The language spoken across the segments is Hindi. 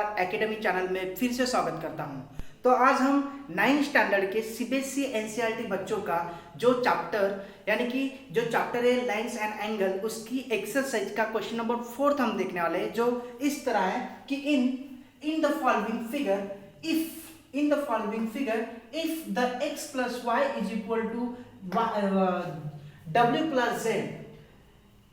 स्टार एकेडमी चैनल में फिर से स्वागत करता हूं। तो आज हम 9th स्टैंडर्ड के सीबीएसई एनसीईआरटी बच्चों का जो चैप्टर यानी कि जो चैप्टर है लाइंस एंड एंगल, उसकी एक्सरसाइज का क्वेश्चन नंबर 4 हम देखने वाले हैं, जो इस तरह है कि in the following figure if the x plus Y is equal to w plus Z,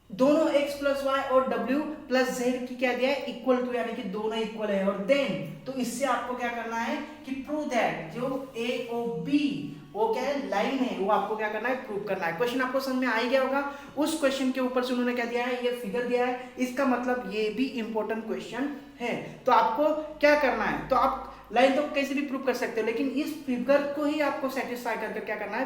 दोनों x प्लस वाई और w प्लस जेड की क्या दिया है, इक्वल टू, यानी कि दोनों इक्वल है। और देन तो इससे आपको क्या करना है कि प्रूव दैट जो a और b वो क्या है, लाइन है, वो आपको क्या करना है, प्रूव करना है। क्वेश्चन आपको समझ में आ ही गया होगा। उस क्वेश्चन के ऊपर से उन्होंने क्या दिया है, ये फिगर दिया है, इसका मतलब ये भी इंपॉर्टेंट क्वेश्चन है। तो आपको क्या करना है, तो आप लाइन तो कैसे भी प्रूव कर सकते हो, लेकिन इस फिगर को ही आपको सेटिस्फाई करके क्या करना है,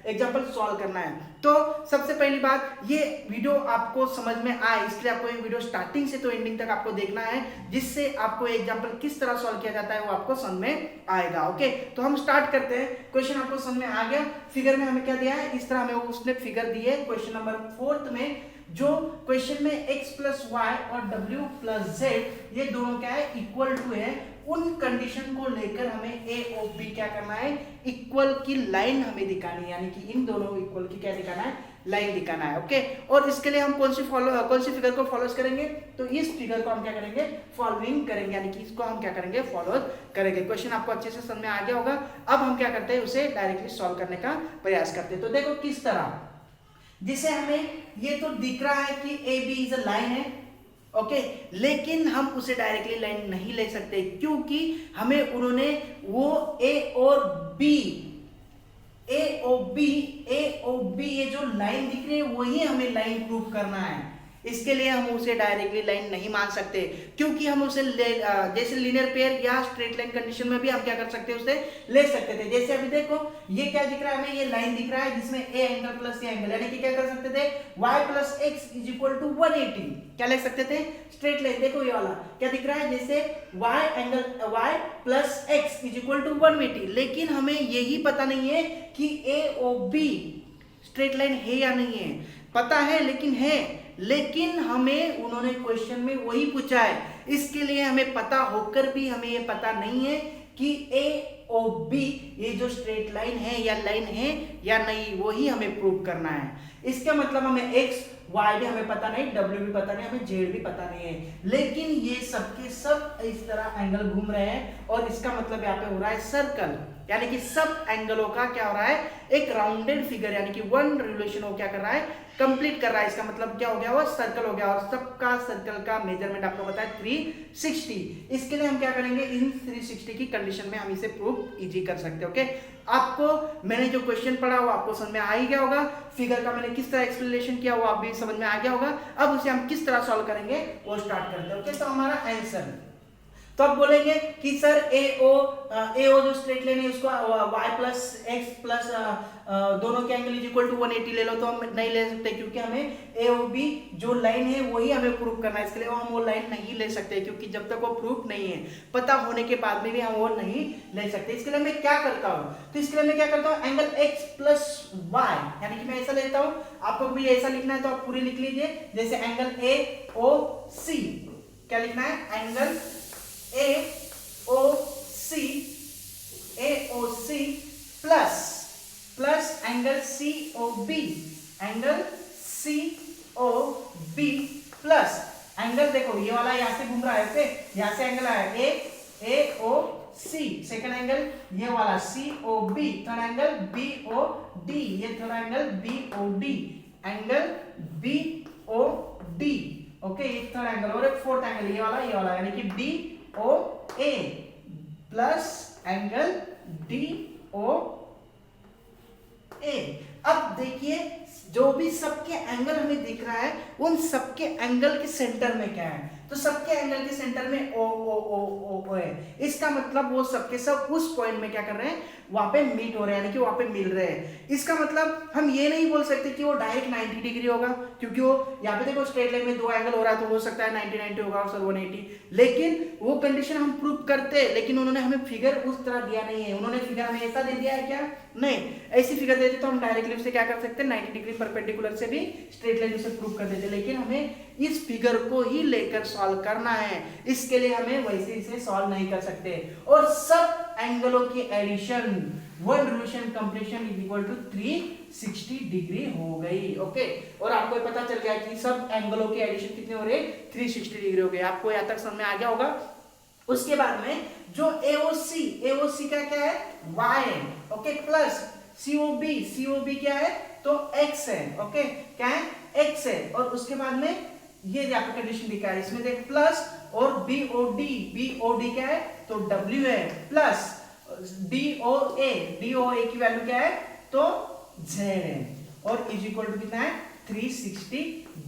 एग्जांपल सॉल्व करना है। तो सबसे पहली बात, ये वीडियो आपको समझ में आए इसलिए आपको ये वीडियो स्टार्टिंग से तो एंडिंग तक आपको देखना है, जिससे आपको एग्जांपल किस तरह सॉल्व किया जाता है वो आपको समझ में आएगा। ओके, तो हम स्टार्ट करते हैं। क्वेश्चन आपको समझ में आ गया। फिगर में हमें क्या दिया है, इस तरह हमें उसने फिगर दी है क्वेश्चन नंबर 4 में। जो क्वेश्चन में x प्लस वाई और w प्लस जेड ये दोनों क्या है, इक्वल टू है, उन कंडीशन को लेकर हमें a और b क्या करना है, इक्वल की लाइन हमें दिखानी है, यानी कि इन दोनों इक्वल की क्या दिखाना है, लाइन दिखाना है। ओके, और इसके लिए हम कौन सी फिगर को फॉलो करेंगे, तो इस फिगर को हम क्या करेंगे, फॉलोइंग करेंगे, यानी कि इसको हम क्या करेंगे, फॉलो करेंगे। क्वेश्चन आपको अच्छे से समझ में आ गया होगा। अब हम क्या करते हैं, उसे डायरेक्टली सॉल्व करने का प्रयास करते हैं। तो देखो किस तरह, जिसे हमें ये तो दिख रहा है कि A B is a line है, ओके, लेकिन हम उसे डायरेक्टली लाइन नहीं ले सकते, क्योंकि हमें उन्होंने वो ए और बी ये जो लाइन दिख रही है वही हमें लाइन प्रूव करना है। इसके लिए हम उसे डायरेक्टली लाइन नहीं मान सकते, क्योंकि हम उसे जैसे लीनियर पेयर या स्ट्रेट लाइन कंडीशन में भी हम क्या कर सकते हैं, उसे ले सकते थे। जैसे अभी देखो ये क्या दिख रहा है हमें, ये लाइन दिख रहा है जिसमें A angle plus C angle, यानी कि क्या कर सकते थे, y plus X is equal to 180, क्या लिख सकते थे, स्ट्रेट लाइन। देखो ये वाला क्या दिख रहा है, जैसे y plus X is equal to 180, लेकिन हमें यही पता नहीं है कि a और b स्ट्रेट लाइन है या नहीं है। पता है लेकिन हमें उन्होंने क्वेश्चन में वही पूछा है, इसके लिए हमें पता होकर भी हमें ये पता नहीं है कि a और b ये जो स्ट्रेट लाइन है या लाइन है या नहीं, वही हमें प्रूव करना है। इसका मतलब हमें x y भी हमें पता नहीं, w भी पता नहीं, हमें z भी पता नहीं है, लेकिन ये सबके सब इस तरह एंगल घूम रहे हैं, और इसका मतलब यहाँ पे हो रहा है सर्कल, यानी कि सब एंगलों का क्या हो रहा है, एक राउंडेड फिगर, यानी कि वन रिलेशन हो क्या कर रहा है, कंप्लीट कर रहा है। इसका मतलब क्या हो गया, वो सर्कल हो गया, और सबका सर्कल का मेजरमेंट आपको पता है 360। इसके लिए हम क्या करेंगे, इन 360 की कंडीशन में हम इसे प्रूव इजी कर सकते हैं। ओके, आपको मैंने जो क्वेश्चन पढ़ा वो आपको समझ में आ ही गया होगा, फिगर का मैंने किस तरह एक्सप्लेनेशन किया वो आप भी समझ में आ गया होगा। अब उसे हम किस तरह सॉल्व करेंगे वो स्टार्ट करते हैं। ओके, तो हमारा आंसर, तो आप बोलेंगे कि सर ए ओ जो स्ट्रेट लाइन है उसको y प्लस एक्स प्लस दोनों के एंगल इज इक्वल टू 180 ले लो, तो हम नहीं ले सकते, क्योंकि हमें ए और बी जो लाइन है वही हमें प्रूव करना है। इसके लिए हम वो लाइन नहीं ले सकते, क्योंकि जब तक वो प्रूफ नहीं है, पता होने के बाद में भी हम वो नहीं ले सकते। इसके लिए मैं क्या करता हूँ, तो इसके लिए मैं क्या करता हूँ, एंगल x प्लस वाई, यानी कि मैं ऐसा लेता हूँ, आपको भी ऐसा लिखना है तो आप पूरी लिख लीजिए, जैसे एंगल ए ओ सी, क्या लिखना है, angle AOC plus angle COB plus angle, देखो ये वाला यहाँ से घूम रहा है, ओके, यहाँ से एंगल आया AOC, सेकंड एंगल ये वाला COB, थर्ड एंगल BOD, ये third angle BOD, angle BOD, okay, ये थर्ड एंगल, और एक फोर्थ एंगल ये वाला, यानी कि DOA प्लस एंगल DOA। अब देखिए जो भी सबके एंगल हमें दिख रहा है, उन सबके एंगल के सेंटर में क्या है, तो सबके एंगल के सेंटर में ओ है। इसका मतलब वो सबके सब उस पॉइंट में क्या कर रहे हैं, वहां पे मीट हो रहे हैं, यानी कि वहां पे मिल रहे हैं। इसका मतलब हम ये नहीं बोल सकते कि वो डायरेक्ट 90 डिग्री होगा, क्योंकि वो यहाँ पे देखो स्ट्रेट लाइन में दो एंगल हो रहा है, तो हो सकता है 90 होगा और सर 180, लेकिन वो कंडीशन हम प्रूव करते, लेकिन उन्होंने हमें फिगर उस तरह दिया नहीं है। उन्होंने फिगर हमें ऐसा दे दिया है क्या, नहीं, ऐसी फिगर देते तो हम डायरेक्टली उसे क्या कर सकते हैं, 90 डिग्री परपेंडिकुलर से भी स्ट्रेट लाइन उसे प्रूव कर देते, लेकिन हमें इस फिगर को ही लेकर सॉल्व करना है, इसके लिए हमें वैसे इसे सॉल्व नहीं कर सकते। और सब एंगलों की addition, one revolution completion is equal to 360 degree हो गई। ओके, और आपको पता चल गया कि सब एंगलों के एडिशन कितने हो रहे, 360 डिग्री हो गए। आपको यहाँ तक समझ में आ गया होगा। उसके बाद में जो AOC का क्या है, y है, ओके, प्लस COB क्या है, तो x है, ओके, क्या है, x है। और उसके बाद में ये आपका कंडीशन लिखा है, इसमें देख प्लस, और BOD क्या है, तो W है, प्लस DOA की वैल्यू क्या है, तो Z है, और इज इक्वल टू कितना है, 360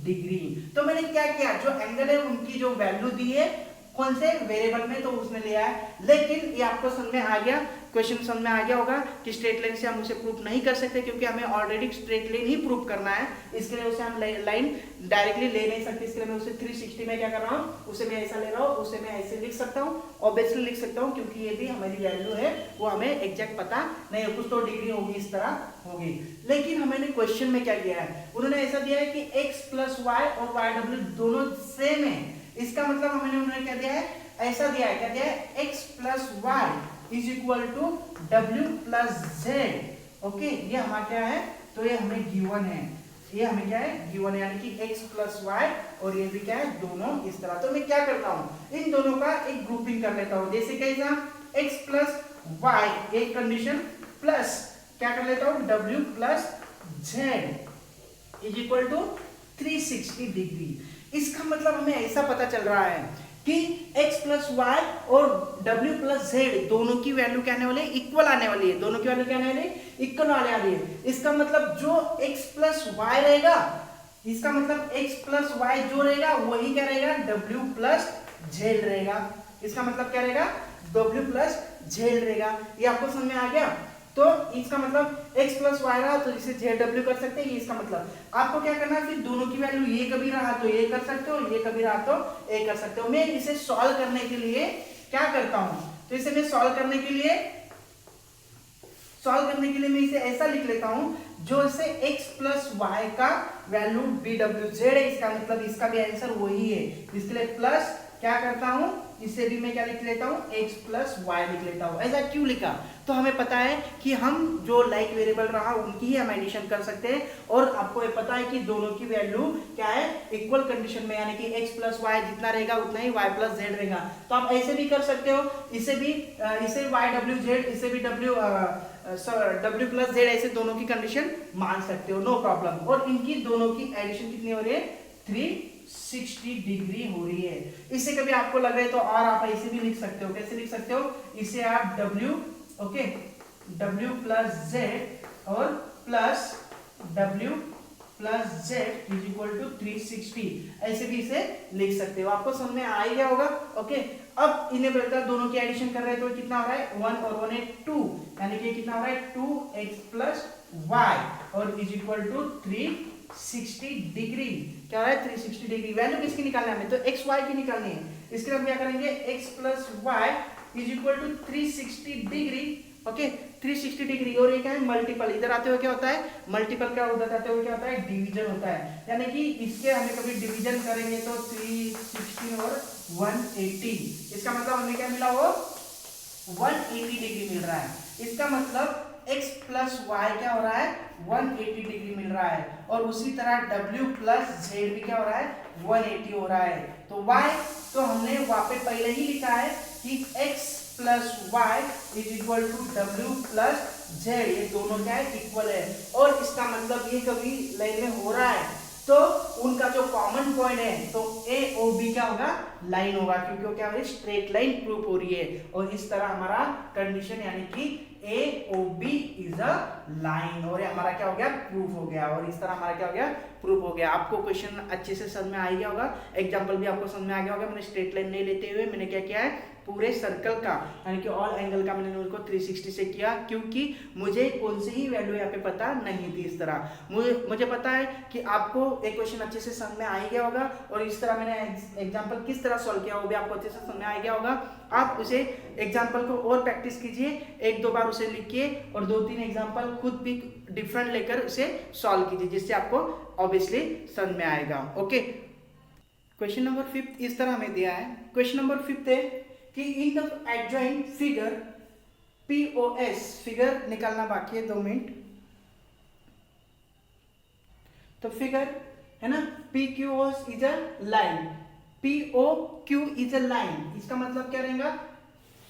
डिग्री। तो मैंने क्या किया, जो एंगल है उनकी जो वैल्यू दी है कौन से वेरिएबल में, तो उसने लिया है। लेकिन ये आपको समझ में आ गया, क्वेश्चन समझ में आ गया होगा कि स्ट्रेट लाइन से हम उसे प्रूफ नहीं कर सकते, क्योंकि हमें ऑलरेडी स्ट्रेट लाइन ही प्रूफ करना है। इसके लिए उसे हम लाइन डायरेक्टली ले नहीं सकते, इसके लिए मैं उसे 360 में क्या कर रहा हूँ, उसे मैं ऐसा ले रहा हूँ, उसे मैं ऐसे लिख सकता हूँ, ऑब्वियसली लिख सकता हूँ, क्योंकि ये भी हमारी वैल्यू है, वो हमें एग्जैक्ट पता नहीं है, कुछ तो डिग्री होगी, इस तरह होगी। लेकिन हमने क्वेश्चन में क्या किया है, उन्होंने ऐसा दिया है कि x प्लस वाई और YW दोनों सेम है। इसका मतलब उन्होंने क्या दिया है, ऐसा दिया है, क्या दिया है, x plus Y is equal to W plus Z। Okay, ये हमारा क्या है, तो ये हमें गिवन है, ये हमें क्या है, गिवन है, यानी कि x प्लस वाई, और ये भी क्या है, दोनों इस तरह। तो मैं क्या करता हूँ, इन दोनों का एक ग्रुपिंग कर लेता हूँ, जैसे कैसा, x प्लस वाई एक कंडीशन, प्लस क्या कर लेता हूँ, W plus Z is equal to 360 degree. इसका मतलब हमें ऐसा पता चल रहा है कि x प्लस वाई और w प्लस जेड दोनों की वैल्यू क्या आने वाली है, इक्वल आने वाली है, दोनों की वैल्यू क्या आने वाली है, इक्वल आने वाली है। इसका मतलब जो x प्लस वाई रहेगा, इसका मतलब x प्लस वाई जो रहेगा वही क्या रहेगा, w प्लस जेड रहेगा। इसका मतलब क्या रहेगा, w प्लस जेड रहेगा। ये आपको समझ में आ गया। तो इसका मतलब x प्लस वाई रहा तो इसे ZW कर सकते हैं, ये इसका मतलब। आपको क्या करना है, फिर दोनों की वैल्यू ये कभी रहा तो ये कर सकते हो, ये कभी रहा तो ये कर सकते हो। मैं इसे सॉल्व करने के लिए क्या करता हूं, तो इसे मैं सॉल्व करने के लिए मैं इसे ऐसा लिख लेता हूं, जो इसे x प्लस वाई का वैल्यू BWZ है, इसका मतलब इसका भी आंसर वही है। इसके लिए प्लस क्या करता हूं, इसे भी मैं क्या लिख लेता हूं, x प्लस वाई लिख लेता हूं। ऐसा क्यों लिखा, तो हमें पता है कि हम जो लाइक वेरिएबल रहा उनकी ही हम एडिशन कर सकते हैं, और आपको ये पता है कि दोनों की वैल्यू क्या है, इक्वल कंडीशन में, यानी कि x प्लस वाई जितना रहेगा उतना ही y प्लस जेड रहेगा। तो आप ऐसे भी कर सकते हो, इसे भी इसे YWZ, इसे भी W प्लस जेड, ऐसे दोनों की कंडीशन मान सकते हो, नो प्रॉब्लम। और इनकी दोनों की एडिशन कितनी हो रही है, 360 डिग्री हो रही है। इसे कभी आपको लगे तो और आप ऐसे भी लिख सकते हो, कैसे लिख सकते हो, इसे आप W, okay, W plus Z और plus W plus Z is equal to 360, ऐसे भी इसे लिख सकते हो। आपको समझ में आ ही गया होगा। ओके, अब इन्हें बदलकर दोनों की एडिशन कर रहे हैं तो कितना हो रहा है, 1 और 1 है 2, यानी कि कितना हो रहा है, 2x प्लस वाई और इज इक्वल टू 360 डिग्री। क्या है, 360 डिग्री। वैल्यू किसकी निकालना है, हमें तो x y की निकालनी है। इसके लिए हम क्या करेंगे, x plus Y is equal to 360 degree. Okay, 360 degree, और ये क्या है, मल्टीपल, इधर आते हुए क्या होता है, मल्टीपल का उधर आते हुए क्या होता है, डिवीजन होता है। यानी कि इसके हमें कभी डिवीजन करेंगे तो 360 और 180, इसका मतलब हमें क्या मिला, वो 180 डिग्री मिल रहा है। इसका मतलब x प्लस वाई क्या हो रहा है, 180 डिग्री मिल रहा है। और उसी तरह w प्लस जेड भी क्या हो रहा है, 180 हो रहा है। तो y तो हमने वहां पे पहले ही लिखा है कि x plus Y is equal to w plus Z, ये दोनों क्या है, इक्वल है। और इसका मतलब ये कभी लाइन में हो रहा है तो उनका जो कॉमन पॉइंट है तो ए ओ बी क्या होगा, लाइन होगा, क्योंकि क्या हो रही है, स्ट्रेट लाइन प्रूफ हो रही है। और इस तरह हमारा कंडीशन यानी कि A O B is a line, और हमारा क्या हो गया, प्रूफ हो गया। और इस तरह हमारा क्या हो गया, प्रूफ हो गया। आपको क्वेश्चन अच्छे से समझ में आ गया होगा, एग्जांपल भी आपको समझ में आ गया होगा। मैंने स्ट्रेट लाइन नहीं लेते हुए मैंने क्या किया है, पूरे सर्कल का यानी कि ऑल एंगल का मैंने उनको 360 से किया, क्योंकि मुझे कौन सी ही वैल्यू यहाँ पे पता नहीं थी। इस तरह मुझे पता है कि आपको एक क्वेश्चन अच्छे से समझ में आ ही गया होगा, और इस तरह मैंने एग्जाम्पल किस तरह सॉल्व किया वो भी आपको अच्छे से समझ में आ गया होगा। आप उसे एग्जाम्पल को और प्रैक्टिस कीजिए, 1-2 बार उसे लिखिए और 2-3 एग्जाम्पल खुद भी डिफरेंट लेकर उसे सॉल्व कीजिए, जिससे आपको ऑब्वियसली समझ में आएगा। ओके, क्वेश्चन नंबर 5 इस तरह हमें दिया है। क्वेश्चन नंबर 5 है कि in the adjoint figure POS, figure निकालना बाकी है, 2 मिनट। तो फिगर है ना, PQOS is a line, POQ is a line, इसका मतलब क्या रहेगा,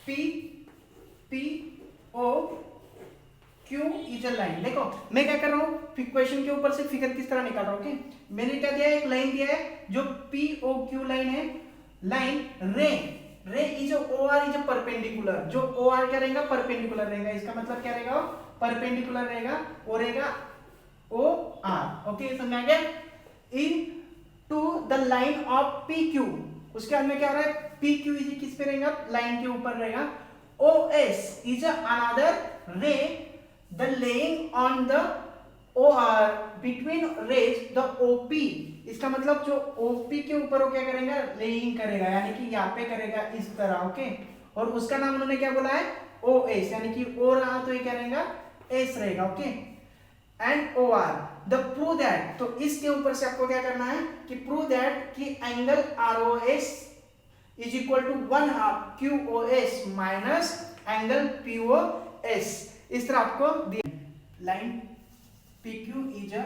POQ इज अ लाइन। देखो मैं क्या कर रहा हूँ, क्वेश्चन के ऊपर से फिगर किस तरह निकाल रहा हूँ। ओके, मैंने क्या दिया है, एक लाइन दिया है जो POQ लाइन है, लाइन रे इज OR इज परपेंडिकुलर, जो OR क्या रहेगा, परपेंडिकुलर रहेगा, इसका मतलब क्या रहेगा, परपेंडिकुलर रहेगा, और रहेगा OR। ओके, समझ आ गया। Into the line of PQ, उसके बाद में क्या हो रहा है, PQ इज किस पे रहेगा, लाइन के ऊपर रहेगा। OS is another ray, the laying on the OR between rays the OP, इसका मतलब जो OP के ऊपर वो क्या करेगा, लेइंग करेगा, यानी कि यहाँ पे करेगा इस तरह। ओके, और उसका नाम उन्होंने क्या बोला है, OS, यानी कि O रहा तो ये क्या रहेगा, S रहेगा। Okay, and OR the prove that, तो इसके ऊपर से आपको क्या करना है कि प्रूव दैट कि angle ROS is equal to 1/2 QOS minus angle POS। इस तरह आपको दिया, line PQ is a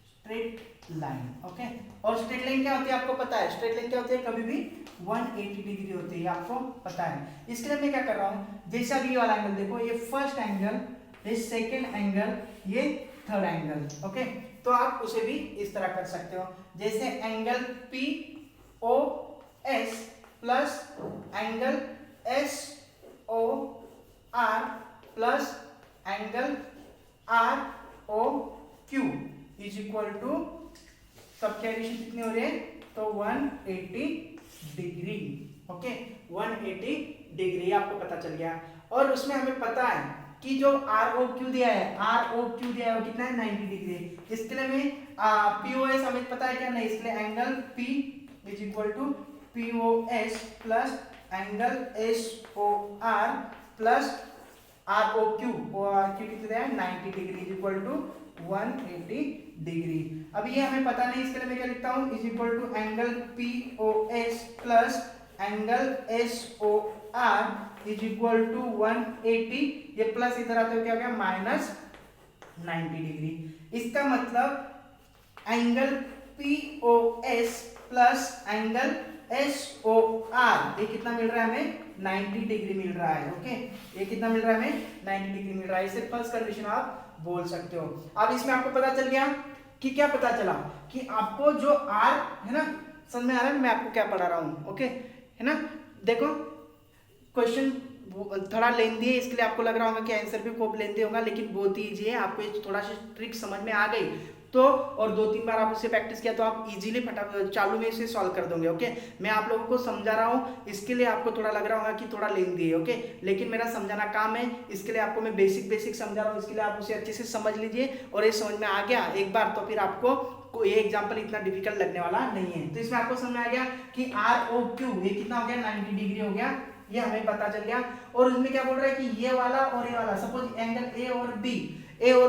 straight line. Okay, और स्ट्रेट लाइन क्या होती है आपको पता है, स्ट्रेट लाइन क्या होती है, कभी भी 180 डिग्री होती है, आपको पता है। इसके लिए मैं क्या कर रहा हूँ, जैसा भी वाला एंगल देखो, ये फर्स्ट एंगल, ये सेकंड एंगल, ये थर्ड एंगल। ओके, तो आप उसे भी इस तरह कर सकते हो, जैसे angle POS plus angle SOR plus angle ROQ is equal to, सबके एडिशन कितने हो रहे हैं, तो 180 डिग्री। ओके, 180 डिग्री आपको पता चल गया। और उसमें हमें पता है कि जो ROQ दिया है, ROQ दिया है वो कितना है, 90 डिग्री। इसके लिए में POS हमें पता है क्या, नहीं, इसलिए angle P is equal to POS plus angle SOR plus ROQ, कितने है, 90 degree is equal to 180 degree. अब ये हमें पता नहीं, इसके लिए मैं क्या लिखता हूँ, is equal to angle POS plus angle SOR is equal to 180, ये प्लस इधर आते हुए क्या हो गया, माइनस 90 डिग्री। इसका मतलब angle POS plus angle SOR ये कितना मिल रहा है हमें, 90 डिग्री मिल रहा है। ओके, ये कितना मिल रहा है हमें, 90 डिग्री मिल रहा है। इसे फर्स्ट कंडीशन आप बोल सकते हो। अब इसमें आपको पता चल गया कि क्या पता चला, कि आपको जो R है ना, समझ में आ रहा है मैं आपको क्या पढ़ा रहा हूँ। ओके, है ना, देखो क्वेश्चन थोड़ा लेंदी है, इसके लिए आपको लग रहा होगा कि आंसर भी खूब लेंदी होगा, लेकिन बहुत ही ईजी है। आपको ये थोड़ा सा ट्रिक समझ में आ गई तो, और 2-3 बार आप उसे प्रैक्टिस किया तो आप इजीली चालू में इसे सॉल्व कर दोगे। ओके, मैं आप लोगों को समझा रहा हूँ, इसके लिए आपको थोड़ा लग रहा होगा कि थोड़ा लेंदी है। ओके, लेकिन मेरा समझाना काम है, इसके लिए आपको मैं बेसिक समझा रहा हूँ, इसके लिए आप उसे अच्छे से समझ लीजिए, और ये समझ में आ गया एक बार तो फिर आपको ये एग्जाम्पल इतना डिफिकल्ट लगने वाला नहीं है। तो इसमें आपको समझ में आ गया कि ROQ ये कितना हो गया, 90 डिग्री हो गया, ये हमें पता चल गया। और उसमें क्या बोल रहा है कि ये वाला और ये वाला, सपोज एंगल A और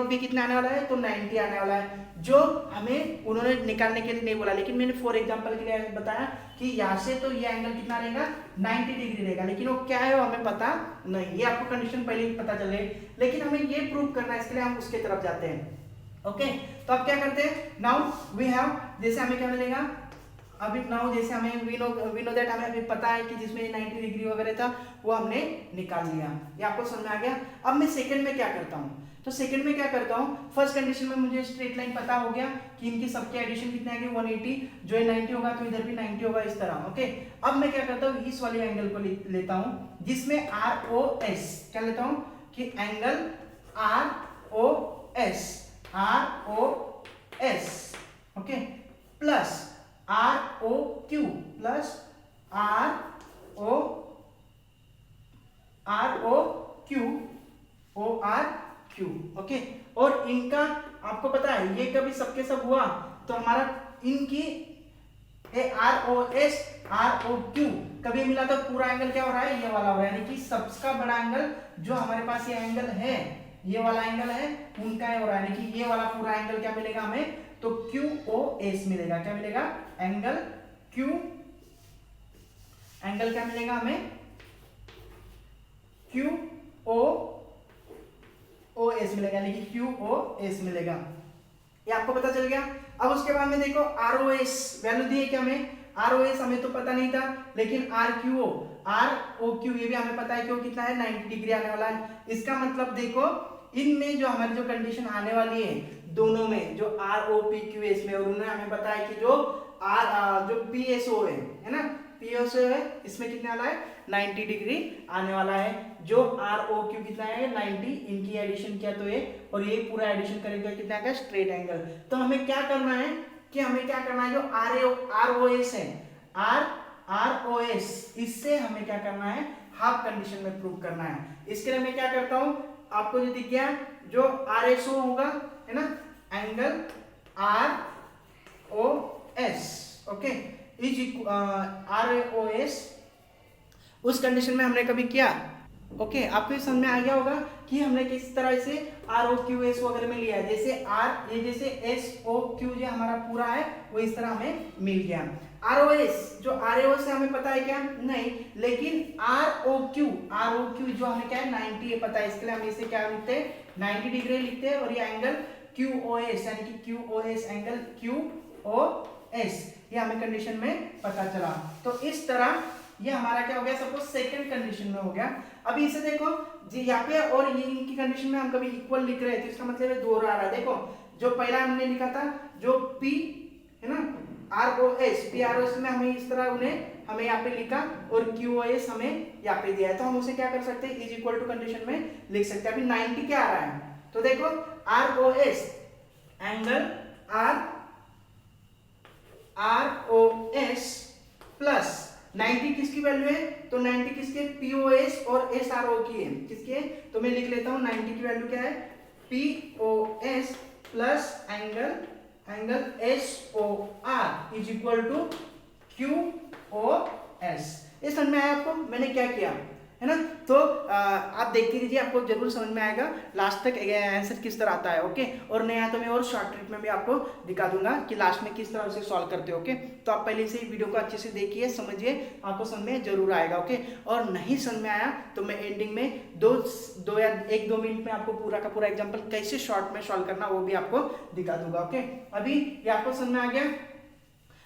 B कितना आने वाला है, तो 90 आने वाला है, जो हमें उन्होंने निकालने के लिए नहीं बोला, लेकिन मैंने फॉर एग्जांपल के लिए बताया कि यहाँ से तो ये एंगल कितना रहेगा, 90 डिग्री रहेगा, लेकिन वो क्या है वो हमें पता नहीं। ये आपको कंडीशन पहले ही पता चले, लेकिन हमें ये प्रूव करना है, इसके लिए हम उसके तरफ जाते हैं। ओके, तो अब क्या करते हैं, नाउ वी हैव, जैसे हमें क्या मिलेगा, अभी नाउ जैसे हमें वी नो दैट, हमें अभी पता है कि जिसमें 90 डिग्री वगैरह था वो हमने निकाल लिया, ये आपको समझ में आ गया। अब मैं सेकंड में क्या करता हूँ, तो सेकंड में क्या करता हूँ, फर्स्ट कंडीशन में मुझे स्ट्रेट लाइन पता हो गया कि इनकी सबके एडिशन कितने आएंगे, 180, जो है 90 होगा तो इधर भी 90 होगा, इस तरह। ओके, अब मैं क्या करता हूँ, इस वाले एंगल को लेता हूँ जिसमें ROS, क्या लेता हूँ कि angle ROS, okay, plus R O Q plus R O Q O R Q. Okay, और इनका आपको पता है ये कभी सबके सब हुआ तो हमारा इनकी R O S R O Q कभी मिला तो पूरा एंगल क्या हो रहा है, ये वाला हो रहा है, यानी कि सबका बड़ा एंगल जो हमारे पास ये एंगल है, ये वाला एंगल है, उनका हो रहा है, यानी कि ये वाला पूरा एंगल क्या मिलेगा हमें, तो क्यू ओ एस मिलेगा। क्या मिलेगा, एंगल क्यू, एंगल क्या मिलेगा हमें, क्यू ओ एस मिलेगा, यानी कि क्यू ओ एस मिलेगा। ये आपको पता चल गया। अब उसके बाद में देखो आर ओ एस वैल्यू दी है क्या हमें, आर ओ एस हमें तो पता नहीं था, लेकिन आर ओ क्यू ये भी हमें पता है, क्यों कितना है 90 डिग्री आने वाला है। इसका मतलब देखो इनमें जो हमारी जो कंडीशन आने वाली है दोनों में, जो R O P Q S में, और उन्हें हमें पता है कि जो जो पी एस ओ है ना, पी एस ओ है, इसमें कितने वाला है 90 डिग्री आने वाला है। जो आर ओ क्यू कितना है 90, इनकी एडिशन किया तो ये, और ये पूरा एडिशन करेंगे कितना का स्ट्रेट एंगल। तो हमें क्या करना है कि हमें क्या करना है, जो आर ओ एस है, आर ओ एस, इससे हमें क्या करना है, हाफ कंडीशन में प्रूव करना है। इसके लिए मैं क्या करता हूं, आपको जो दिख गया जो आर एस ओ होगा है ना, angle R O S, okay, is R O S, उस कंडीशन में हमने कभी किया, ओके, आपको समझ में आ गया होगा कि हमने किस तरह से आर ओ क्यू एस वगैरह में लिया है। जैसे आर, ये जैसे एस ओ क्यू जो हमारा पूरा है वो इस तरह हमें मिल गया। आर ओ एस, जो आर ओ से हमें पता है क्या, नहीं, लेकिन आर ओ क्यू जो हमें क्या है 90 है पता है, इसके लिए हम इसे क्या लिखते हैं 90 डिग्री लिखते हैं, और ये एंगल क्यू ओ एस, यानी कि Q O S, angle Q O S, ये हमें कंडीशन में पता चला। तो इस तरह ये हमारा क्या हो गया, सपोज सेकंड कंडीशन में हो गया। अभी इसे देखो जी यहाँ पे, और ये इनकी कंडीशन में हम कभी इक्वल लिख रहे थे, इसका मतलब है दो आ रहा है। देखो जो पहला हमने लिखा था जो P है ना, R O S, P R O S में हमें इस तरह उन्हें हमें यहाँ पे लिखा, और क्यू ओ एस हमें यहाँ पे दिया है, तो हम उसे क्या कर सकते हैं, इज इक्वल टू कंडीशन में लिख सकते हैं। अभी 90 क्या आ रहा है, तो देखो R O S, angle R O S plus 90 किसकी वैल्यू है, तो 90 किसके, POS और SRO की है, किसके, तो मैं लिख लेता हूं 90 की वैल्यू क्या है, POS plus angle SOR is equal to QOS। ये समझ में आया आपको मैंने क्या किया है ना। तो आप देखते रहिए, आपको जरूर समझ में आएगा लास्ट तक आंसर किस तरह आता है। ओके, और नहीं आता मैं और शॉर्ट ट्रिक में भी आपको दिखा दूंगा कि लास्ट में किस तरह से सॉल्व करते हो। ओके, तो आप पहले से ही वीडियो को अच्छे से देखिए, समझिए, आपको समझ में जरूर आएगा। ओके, और नहीं समझ में आया तो मैं एंडिंग में दो या 1-2 मिनट में आपको पूरा का पूरा एग्जाम्पल कैसे शॉर्ट में सॉल्व करना वो भी आपको दिखा दूंगा। ओके, अभी ये आपको समझ में आ गया।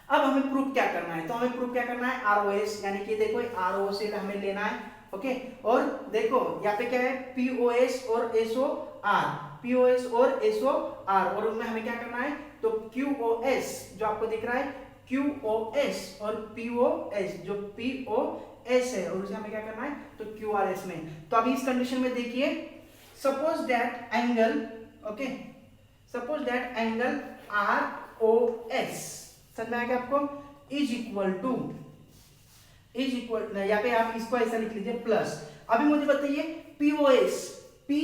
अब हमें प्रूफ क्या करना है, तो हमें प्रूफ क्या करना है, आरओएस, यानी कि देखो आरओ से हमें लेना है। ओके, और देखो यहाँ पे क्या है, पीओएस और एसओ आर, पीओएस और एसओ आर, और उनमें हमें क्या करना है, तो क्यूओएस जो आपको दिख रहा है, क्यूओएस और पीओएस, जो पीओएस है, और उसे हमें क्या करना है, तो क्यूआरएस में। तो अभी इस कंडीशन में देखिए, suppose that angle, okay, suppose that angle ROS, समझ में आएगा आपको, इज इक्वल यहाँ पे आप इसको ऐसा लिख लीजिए प्लस। अभी मुझे बताइए पीओएस, पी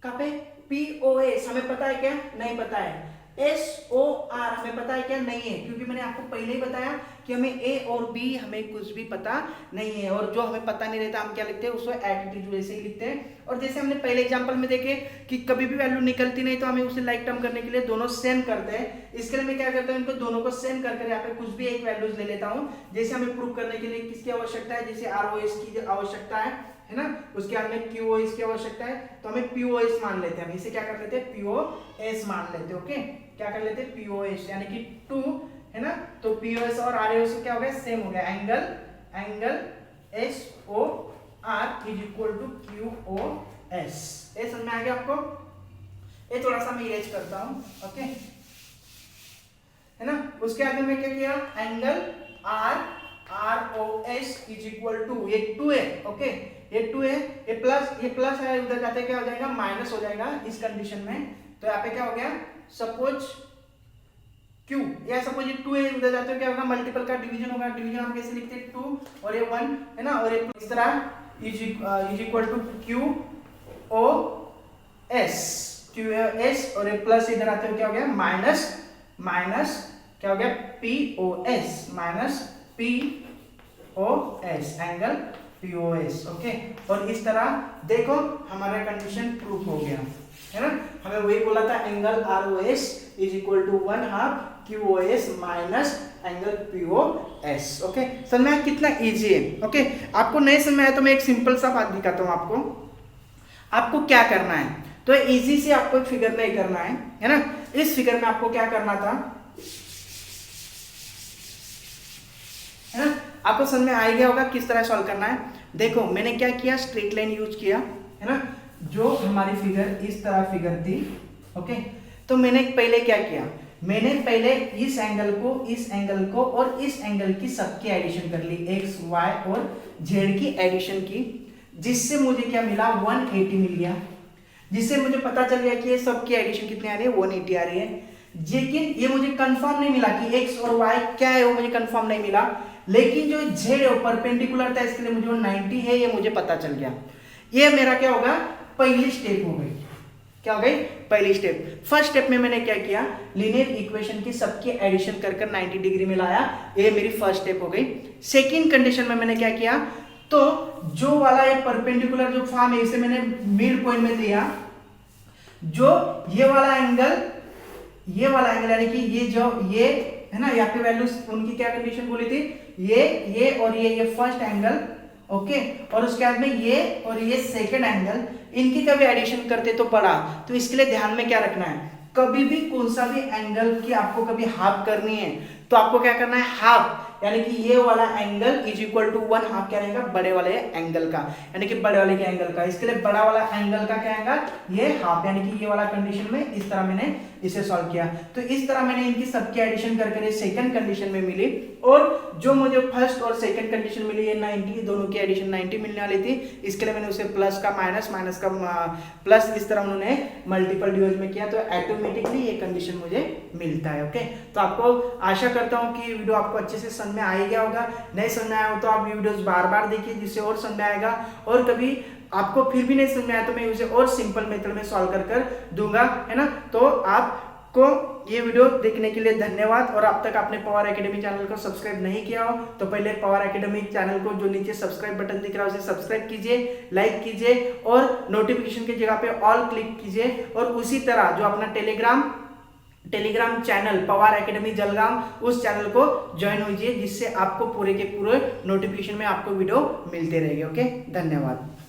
कहाँ पे, पीओएस हमें पता है क्या, नहीं पता है। एसओआर हमें पता है क्या, नहीं है, क्योंकि मैंने आपको पहले ही बताया कि हमें ए और बी हमें कुछ भी पता नहीं है, और जो हमें पता नहीं रहता हम क्या लिखते हैं, उसको एटीट्यूड जैसे ही लिखते हैं। और जैसे हमने पहले एग्जांपल में देखे कि कभी भी वैल्यू निकलती नहीं तो हमें उसे लाइक टर्म करने के लिए दोनों सेम करते हैं। इसके लिए मैं क्या करता हूँ, इनको दोनों को सेम करके यहाँ पे कुछ भी एक वैल्यूज ले लेता हूँ। जैसे हमें प्रूव करने के लिए किसकी आवश्यकता है, जैसे आरओएस की आवश्यकता है ना, उसके बाद में क्यूओएस की आवश्यकता है, तो हमें पीओएस मान लेते हैं, हम इसे क्या कर लेते हैं, पीओएस मान लेते हैं। ओके, क्या कर लेते हैं, पीओएस, यानी कि 2 है ना, तो पीओएस और आरओएस क्या हो गया, सेम हो गया, angle SOR is equal to QOS. ये समझ में आ गया आपको। ये थोड़ा सा मैं इरेज करता हूं, ओके, है ना। उसके बाद में मैं क्या किया, angle ROS is equal to, ये 2 है, ओके, ये 2 है, ये प्लस है, उधर जाते क्या हो जाएगा, माइनस हो जाएगा इस कंडीशन में। तो यहाँ पे क्या हो गया, सपोज क्यू, या सपोज ये 2 है, उधर जाते हो क्या होगा, मल्टीपल का डिवीजन होगा, डिवीजन हम कैसे लिखते हैं 2 और ये 1 है ना, और ये इस तरह is equal to Q O S, Q S, और ये प्लस इधर आते हो क्या हो गया माइनस, माइनस क्या हो गया P O S, minus P O S, angle P O S. Okay, और इस तरह देखो हमारा कंडीशन प्रूफ हो गया है ना। हमें वही बोला था angle R O S is equal to 1/2 Q O S minus angle P O S. Okay, समझ में कितना इजी है। ओके, आपको नहीं समझ में आया तो मैं एक सिंपल सा बात दिखाता हूँ आपको। आपको क्या करना है, तो इजी से आपको एक फिगर में करना है ना। इस फिगर में आपको क्या करना था, है ना, आपको समझ में आ गया होगा किस तरह सॉल्व करना है। देखो मैंने क्या किया, स्ट्रेट लाइन यूज किया है ना। जो हमारी फिगर इस तरह फिगर थी, ओके, तो मैंने पहले क्या किया, मैंने पहले इस एंगल को और इस एंगल की सबकी एडिशन कर ली, एक्स वाई और जेड की एडिशन की, जिससे मुझे क्या मिला 180 मिल गया, जिससे मुझे पता चल गया कि ये सबकी एडिशन कितनी आ रही है 180 आ रही है। लेकिन ये मुझे कंफर्म नहीं मिला कि एक्स और वाई क्या है, वो मुझे कंफर्म नहीं मिला। लेकिन जो जेड है वो परपेंडिकुलर था, इसके लिए मुझे वो 90 है, ये मुझे पता चल गया। ये मेरा क्या होगा, पहली स्टेप हो गई। क्या हो गई, पहली स्टेप। फर्स्ट स्टेप में मैंने क्या किया, लीनियर इक्वेशन की सबकी एडिशन कर 90 डिग्री में लाया, ये मेरी फर्स्ट स्टेप हो गई। सेकंड कंडीशन में मैंने क्या किया, तो जो वाला ये परपेंडिकुलर जो फॉर्म है इसे मैंने मिड पॉइंट में लिया, जो ये वाला एंगल यानी कि ये जो ये है ना, यहाँ पे वैल्यूज उनकी क्या कंडीशन बोली थी, ये और ये फर्स्ट एंगल, ओके, और उसके बाद में ये और ये सेकंड एंगल, इनकी कभी एडिशन करते तो पड़ा। तो इसके लिए ध्यान में क्या रखना है, कभी भी कौन सा भी एंगल की आपको कभी हाफ करनी है तो आपको क्या करना है, हाफ, यानी कि ये वाला एंगल इज इक्वल टू 1/2 क्या रहेगा, बड़े वाले एंगल का, यानी कि बड़े वाले के एंगल का। इसके लिए बड़ा वाला एंगल का क्या आएगा, ये हाफ, यानी कि ये वाला कंडीशन में इस तरह मैंने इसे सॉल्व किया। तो इस तरह मैंने इनकी सबकी एडिशन करके सेकंड कंडीशन में मिली, और जो मुझे फर्स्ट और सेकंड कंडीशन मिली, ये 90, दोनों की एडिशन 90 मिलने वाली थी। इसके लिए मैंने उसे प्लस का माइनस, माइनस का प्लस, इस तरह उन्होंने मल्टीपल डिविजन में किया, तो ऑटोमेटिकली ये कंडीशन मुझे मिलता है। ओके, तो आपको आशा करता हूँ कि वीडियो आपको अच्छे से समझ में आ गया होगा। नहीं समझ में आया हो तो आप वीडियोस बार बार देखिए, जिससे और समझ में आएगा। और कभी आपको फिर भी नहीं समझ में आया तो मैं उसे और सिंपल मेथड में सॉल्व कर दूंगा, है ना। तो आपको ये वीडियो देखने के लिए धन्यवाद। और अब तक आपने पावर एकेडमी चैनल को सब्सक्राइब नहीं किया हो तो पहले पावर एकेडमी चैनल को, जो नीचे सब्सक्राइब बटन दिख रहा है, उसे सब्सक्राइब कीजिए, लाइक कीजिए और नोटिफिकेशन की जगह पे ऑल क्लिक कीजिए। और उसी तरह जो अपना Telegram channel power academy Jalgaon, उस चैनल को ज्वाइन होइए, जिससे आपको पूरे के पूरे नोटिफिकेशन में आपको वीडियो मिलते रहेंगे। ओके, धन्यवाद।